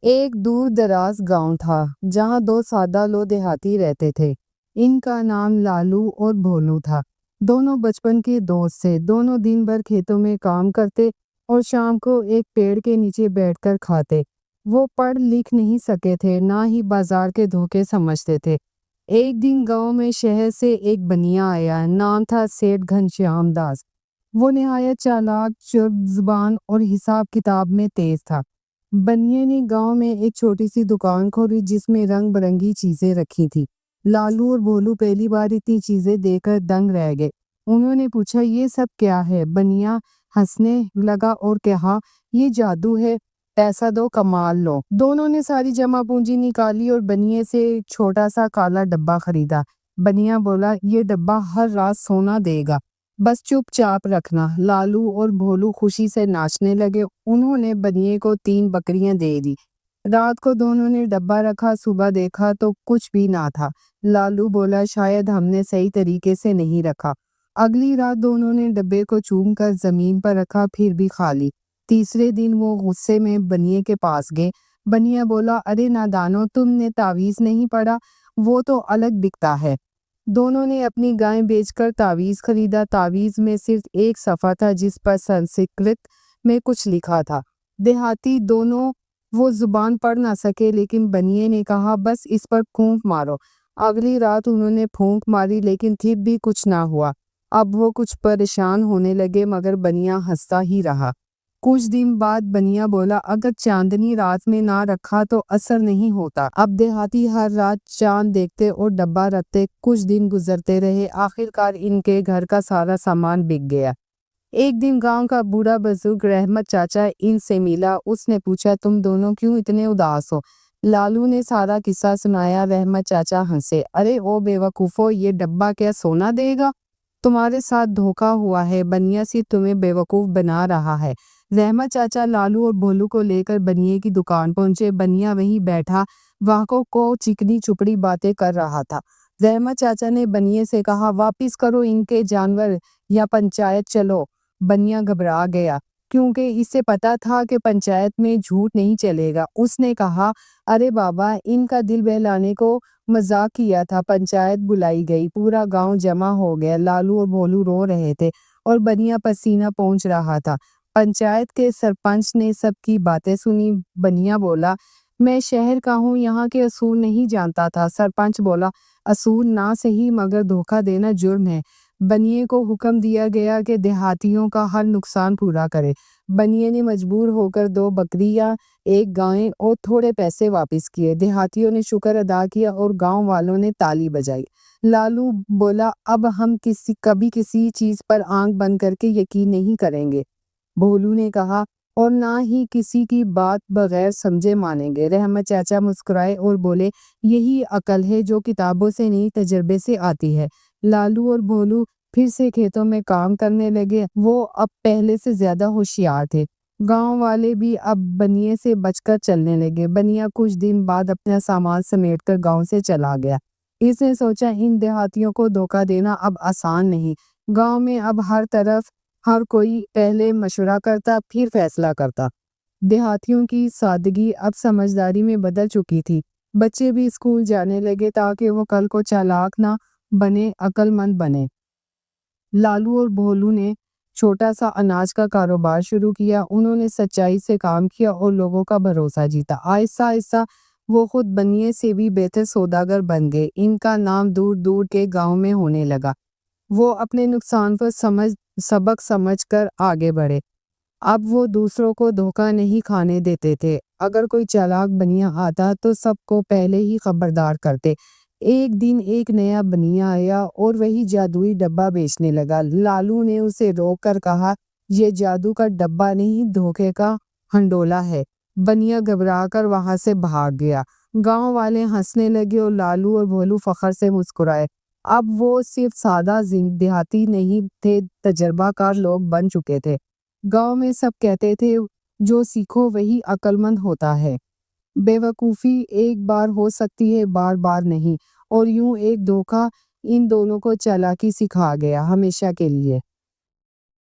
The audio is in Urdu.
ایک دور دراز گاؤں تھا جہاں دو سادہ لو دیہاتی رہتے تھے۔ ان کا نام لالو اور بھولو تھا۔ دونوں بچپن کے دوست تھے۔ دونوں دن بھر کھیتوں میں کام کرتے اور شام کو ایک پیڑ کے نیچے بیٹھ کر کھاتے۔ وہ پڑھ لکھ نہیں سکے تھے، نہ ہی بازار کے دھوکے سمجھتے تھے۔ ایک دن گاؤں میں شہر سے ایک بنیا آیا، نام تھا سیٹھ گھنشیام داس۔ وہ نہایت چالاک، چرب زبان اور حساب کتاب میں تیز تھا۔ بنیے نے گاؤں میں ایک چھوٹی سی دکان کھولی جس میں رنگ برنگی چیزیں رکھی تھی۔ لالو اور بھولو پہلی بار اتنی چیزیں دیکھ کر دنگ رہ گئے۔ انہوں نے پوچھا، یہ سب کیا ہے؟ بنیا ہنسنے لگا اور کہا، یہ جادو ہے، پیسہ دو کمال لو۔ دونوں نے ساری جمع پونجی نکالی اور بنیے سے ایک چھوٹا سا کالا ڈبہ خریدا۔ بنیا بولا، یہ ڈبہ ہر رات سونا دے گا، بس چپ چاپ رکھنا۔ لالو اور بھولو خوشی سے ناچنے لگے۔ انہوں نے بنیے کو 3 بکریاں دے دی۔ رات کو دونوں نے ڈبہ رکھا، صبح دیکھا تو کچھ بھی نہ تھا۔ لالو بولا، شاید ہم نے صحیح طریقے سے نہیں رکھا۔ اگلی رات دونوں نے ڈبے کو چوم کر زمین پر رکھا، پھر بھی خالی۔ تیسرے دن وہ غصے میں بنیے کے پاس گئے۔ بنیا بولا، ارے نادانو، تم نے تعویذ نہیں پڑھا، وہ تو الگ بکتا ہے۔ دونوں نے اپنی گائیں بیچ کر تعویذ خریدا۔ تعویذ میں صرف ایک صفحہ تھا جس پر سنسکرت میں کچھ لکھا تھا۔ دیہاتی دونوں وہ زبان پڑھ نہ سکے، لیکن بنیے نے کہا، بس اس پر پھونک مارو۔ اگلی رات انہوں نے پھونک ماری، لیکن پھر بھی کچھ نہ ہوا۔ اب وہ کچھ پریشان ہونے لگے، مگر بنیا ہنستا ہی رہا۔ کچھ دن بعد بنیا بولا، اگر چاندنی رات میں نہ رکھا تو اثر نہیں ہوتا۔ اب دیہاتی ہر رات چاند دیکھتے اور ڈبہ رکھتے۔ کچھ دن گزرتے رہے، آخرکار ان کے گھر کا سارا سامان بک گیا۔ ایک دن گاؤں کا بوڑھا بزرگ رحمت چاچا ان سے ملا۔ اس نے پوچھا، تم دونوں کیوں اتنے اداس ہو؟ لالو نے سارا قصہ سنایا۔ رحمت چاچا ہنسے، ارے او بے وقوفو، یہ ڈبہ کیا سونا دے گا؟ تمہارے ساتھ دھوکا ہوا ہے، بنیا صرف تمہیں بے وقوف بنا رہا ہے۔ رحمت چاچا لالو اور بھولو کو لے کر بنیے کی دکان پہنچے۔ بنیا وہیں بیٹھا واقعوں کو چکنی چپڑی باتیں کر رہا تھا۔ رحمت چاچا نے بنیے سے کہا، واپس کرو ان کے جانور یا پنچایت چلو۔ بنیا گھبرا گیا، کیونکہ اسے پتا تھا کہ پنچایت میں جھوٹ نہیں چلے گا۔ اس نے کہا، ارے بابا، ان کا دل بہلانے کو مذاق کیا تھا۔ پنچایت بلائی گئی، پورا گاؤں جمع ہو گیا۔ لالو اور بھولو رو رہے تھے اور بنیا پسینہ پہنچ رہا تھا۔ پنچایت کے سرپنچ نے سب کی باتیں سنی۔ بنیا بولا، میں شہر کا ہوں، یہاں کے اصول نہیں جانتا تھا۔ سرپنچ بولا، اصول نہ صحیح، مگر دھوکہ دینا جرم ہے۔ بنیے کو حکم دیا گیا کہ دیہاتیوں کا ہر نقصان پورا کرے۔ بنیے نے مجبور ہو کر 2 بکریاں، 1 گائے اور تھوڑے پیسے واپس کیے۔ دیہاتیوں نے شکر ادا کیا اور گاؤں والوں نے تالی بجائی۔ لالو بولا، اب ہم کبھی کسی چیز پر آنکھ بند کر کے یقین نہیں کریں گے۔ بھولو نے کہا، اور نہ ہی کسی کی بات بغیر سمجھے مانیں گے۔ رحمت چاچا مسکرائے اور بولے، یہی عقل ہے جو کتابوں سے نہیں تجربے سے آتی ہے۔ لالو اور بھولو پھر سے کھیتوں میں کام کرنے لگے۔ وہ اب پہلے سے زیادہ ہوشیار تھے۔ گاؤں والے بھی اب بنیے سے بچ کر چلنے لگے۔ بنیا کچھ دن بعد اپنا سامان سمیٹ کر گاؤں سے چلا گیا۔ اس نے سوچا، ان دیہاتیوں کو دھوکہ دینا اب آسان نہیں۔ گاؤں میں اب ہر کوئی پہلے مشورہ کرتا، پھر فیصلہ کرتا۔ دیہاتیوں کی سادگی اب سمجھداری میں بدل چکی تھی۔ بچے بھی اسکول جانے لگے تاکہ وہ کل کو چالاک نہ بنے، عقل مند بنے۔ لالو اور بھولو نے چھوٹا سا اناج کا کاروبار شروع کیا۔ انہوں نے سچائی سے کام کیا اور لوگوں کا بھروسہ جیتا۔ آہستہ آہستہ وہ خود بنیے سے بھی بہتر سوداگر بن گئے۔ ان کا نام دور دور کے گاؤں میں ہونے لگا۔ وہ اپنے نقصان پر سبق سمجھ کر آگے بڑھے۔ اب وہ دوسروں کو دھوکہ نہیں کھانے دیتے تھے۔ اگر کوئی چالاک بنیا آتا تو سب کو پہلے ہی خبردار کرتے۔ ایک دن ایک نیا بنیا آیا اور وہی جادوئی ڈبہ بیچنے لگا۔ لالو نے اسے روک کر کہا، یہ جادو کا ڈبہ نہیں، دھوکے کا ہنڈولہ ہے۔ بنیا گھبرا کر وہاں سے بھاگ گیا۔ گاؤں والے ہنسنے لگے اور لالو اور بھولو فخر سے مسکرائے۔ اب وہ صرف سادہ دیہاتی نہیں تھے، تجربہ کار لوگ بن چکے تھے۔ گاؤں میں سب کہتے تھے، جو سیکھو وہی عقل مند ہوتا ہے۔ بے وقوفی ایک بار ہو سکتی ہے، بار بار نہیں۔ اور یوں ایک دھوکہ ان دونوں کو چالاکی سکھا گیا، ہمیشہ کے لیے۔